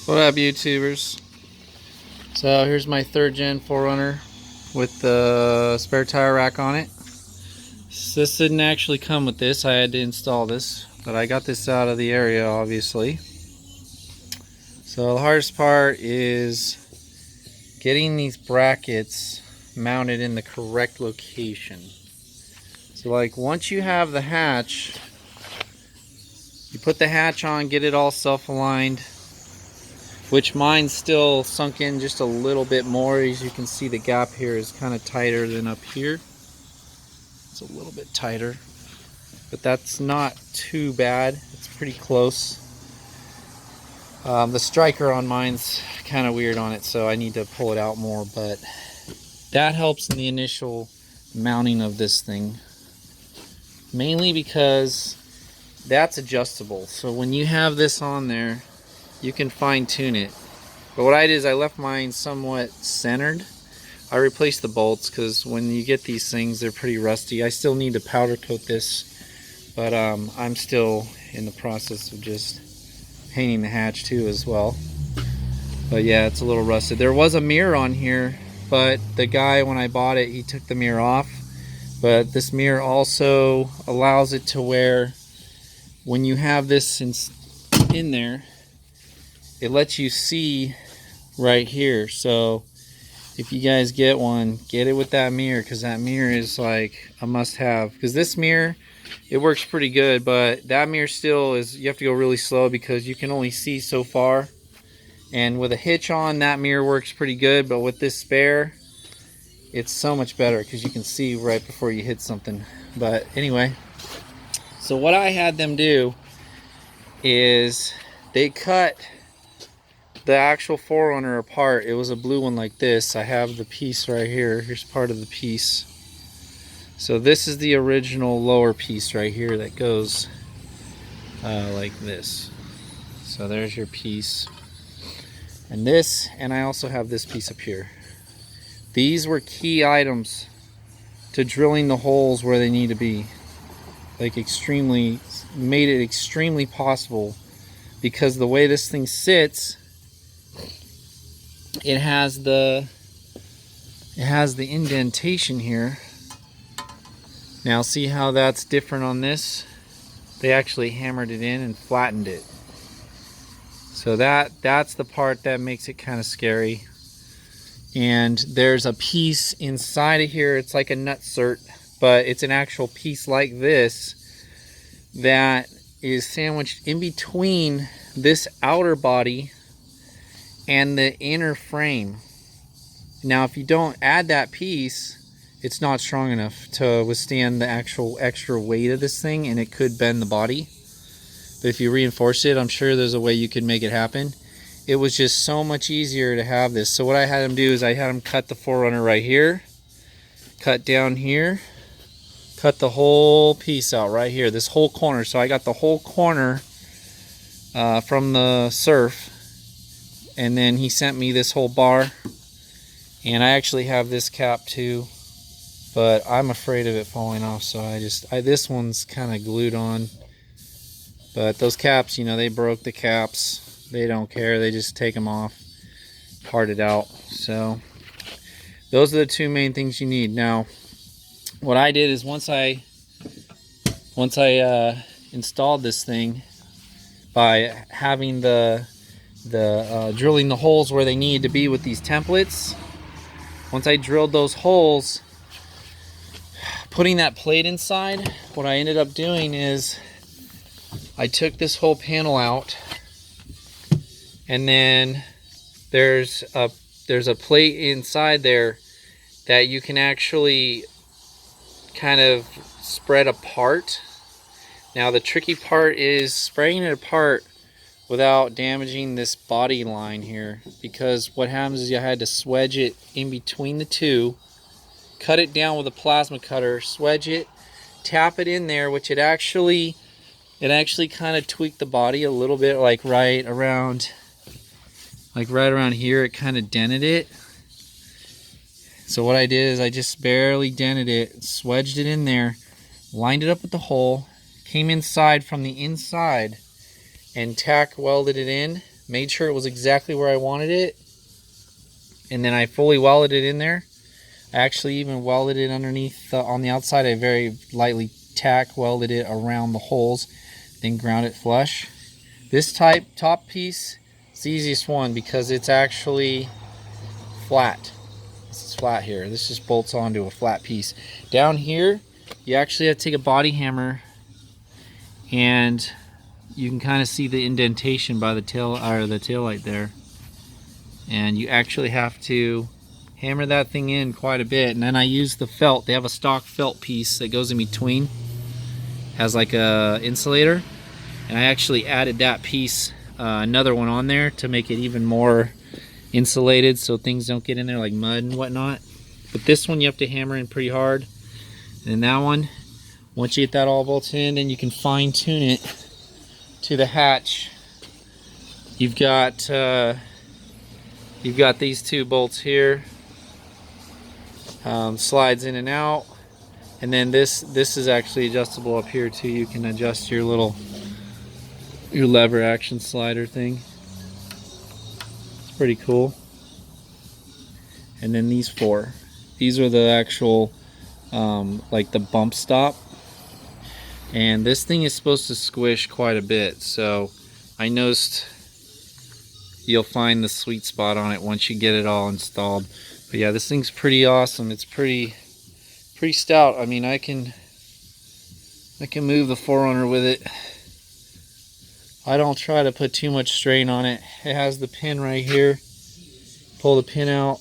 What up, YouTubers? So here's my 3rd gen 4Runner with the spare tire rack on it. So this didn't actually come with this. I had to install this, but I got this out of the area, obviously. So the hardest part is getting these brackets mounted in the correct location. So like once you have the hatch, you put the hatch on, get it all self-aligned, which mine's still sunk in just a little bit more. As you can see, the gap here is kind of tighter than up here. It's a little bit tighter, but that's not too bad. It's pretty close. The striker on mine's kind of weird on it, so I need to pull it out more, but that helps in the initial mounting of this thing, mainly because that's adjustable. So when you have this on there, you can fine-tune it. But what I did is I left mine somewhat centered. I replaced the bolts because when you get these things, they're pretty rusty. I still need to powder coat this, but I'm still in the process of just painting the hatch too as well. But yeah, it's a little rusted. There was a mirror on here, but the guy, when I bought it, he took the mirror off. But this mirror also allows it to where when you have this in there, it lets you see right here. So if you guys get one, get it with that mirror, because that mirror is like a must-have. Because this mirror, it works pretty good, but that mirror still is, you have to go really slow because you can only see so far. And with a hitch on, that mirror works pretty good, but with this spare, it's so much better because you can see right before you hit something. But anyway, so what I had them do is they cut the actual 4Runner apart. It was a blue one like this. I have the piece right here. Here's part of the piece. So this is the original lower piece right here that goes like this. So there's your piece. And this, and I also have this piece up here. These were key items to drilling the holes where they need to be. Like made it extremely possible, because the way this thing sits, it has the indentation here. Now see how that's different on this? They actually hammered it in and flattened it. So that's the part that makes it kind of scary. And there's a piece inside of here. It's like a nutsert, but it's an actual piece like this that is sandwiched in between this outer body and the inner frame. Now if you don't add that piece, it's not strong enough to withstand the actual extra weight of this thing, and it could bend the body. But if you reinforce it, I'm sure there's a way you could make it happen. It was just so much easier to have this. So what I had them do is I had them cut the 4Runner right here, cut down here, cut the whole piece out right here, this whole corner. So I got the whole corner from the surf, and then he sent me this whole bar, and I actually have this cap too, but I'm afraid of it falling off, so this one's kind of glued on. But those caps, you know, they broke the caps. They don't care, they just take them off, part it out. So those are the two main things you need. Now what I did is once I installed this thing by having drilling the holes where they need to be with these templates, once I drilled those holes, putting that plate inside, what I ended up doing is I took this whole panel out, and then there's a plate inside there that you can actually kind of spread apart. Now the tricky part is spraying it apart without damaging this body line here, because what happens is you had to swedge it in between the two, cut it down with a plasma cutter, swedge it, tap it in there, which it actually kind of tweaked the body a little bit, like right around here, it kind of dented it. So what I did is I just barely dented it, swedged it in there, lined it up with the hole, came inside from the inside and tack welded it in made sure it was exactly where I wanted it, and then I fully welded it in there. I actually even welded it underneath on the outside. I very lightly tack welded it around the holes, then ground it flush. This type top piece is the easiest one because it's actually flat. This is flat here. This just bolts onto a flat piece. Down here, you actually have to take a body hammer, and you can kind of see the indentation by the tail or the tail light there. And you actually have to hammer that thing in quite a bit. And then I use the felt. They have a stock felt piece that goes in between, has like a insulator, and I actually added that piece, another one on there to make it even more insulated so things don't get in there like mud and whatnot. But this one you have to hammer in pretty hard. And then that one, once you get that all bolted in, then you can fine tune it to the hatch. You've got these two bolts here, slides in and out, and then this is actually adjustable up here too. You can adjust your lever action slider thing. It's pretty cool. And then these four, these are the actual like the bump stop, and this thing is supposed to squish quite a bit, so I noticed you'll find the sweet spot on it once you get it all installed. But yeah, this thing's pretty awesome. It's pretty stout. I mean, I can move the 4Runner with it. I don't try to put too much strain on it. It has the pin right here. Pull the pin out.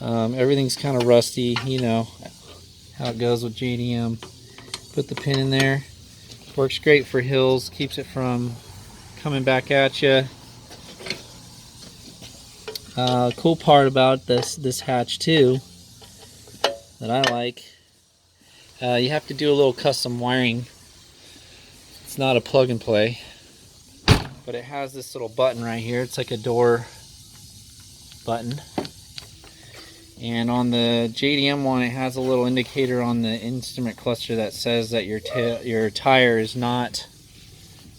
Everything's kind of rusty, you know how it goes with JDM. Put the pin in there. Works great for hills. Keeps it from coming back at you. Cool part about this hatch too that I like, you have to do a little custom wiring. It's not a plug and play, but it has this little button right here. It's like a door button, and on the JDM one it has a little indicator on the instrument cluster that says that your tire is not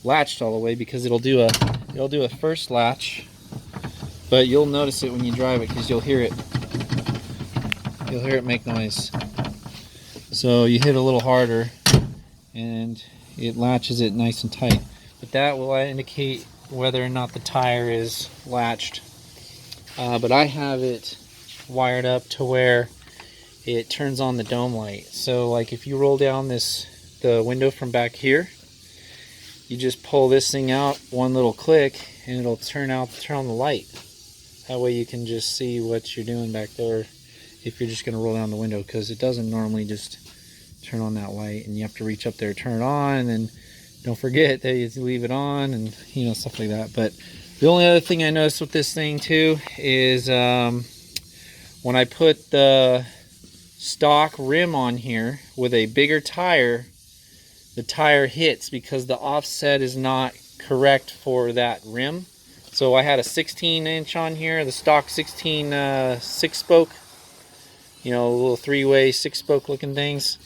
latched all the way, because it'll do a first latch. But you'll notice it when you drive it, because you'll hear it. You'll hear it make noise. So you hit a little harder and it latches it nice and tight. But that will indicate whether or not the tire is latched. But I have it wired up to where it turns on the dome light. So like if you roll down the window from back here, you just pull this thing out, one little click, and it'll turn on the light. That way you can just see what you're doing back there if you're just going to roll down the window, because it doesn't normally just turn on that light, and you have to reach up there, turn it on, and then don't forget that you leave it on, and you know, stuff like that. But the only other thing I noticed with this thing too is when I put the stock rim on here with a bigger tire, the tire hits because the offset is not correct for that rim. So I had a 16-inch on here, the stock 16 six-spoke, you know, little three-way six-spoke looking things.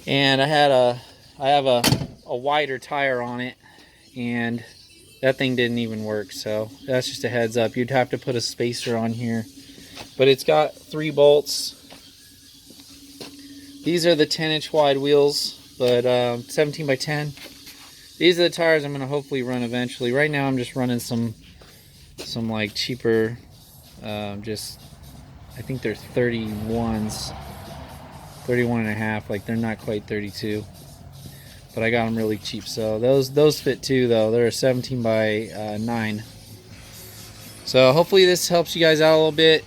And I have a wider tire on it, and that thing didn't even work. So that's just a heads up. You'd have to put a spacer on here. But it's got 3 bolts. These are the 10-inch wide wheels, but 17 by 10. These are the tires I'm going to hopefully run eventually. Right now I'm just running some like cheaper, just, I think they're 31s, 31 and a half, like they're not quite 32. But I got them really cheap. So those fit too though. They're a 17 by 9. So hopefully this helps you guys out a little bit.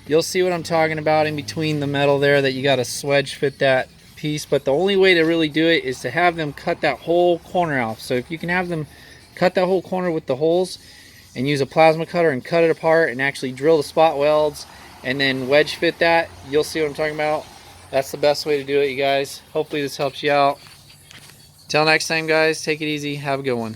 You'll see what I'm talking about in between the metal there, that you got to swedge fit that piece. But the only way to really do it is to have them cut that whole corner off. So if you can have them cut that whole corner with the holes and use a plasma cutter and cut it apart and actually drill the spot welds and then wedge fit that, you'll see what I'm talking about. That's the best way to do it, you guys. Hopefully this helps you out. Till next time, guys, take it easy. Have a good one.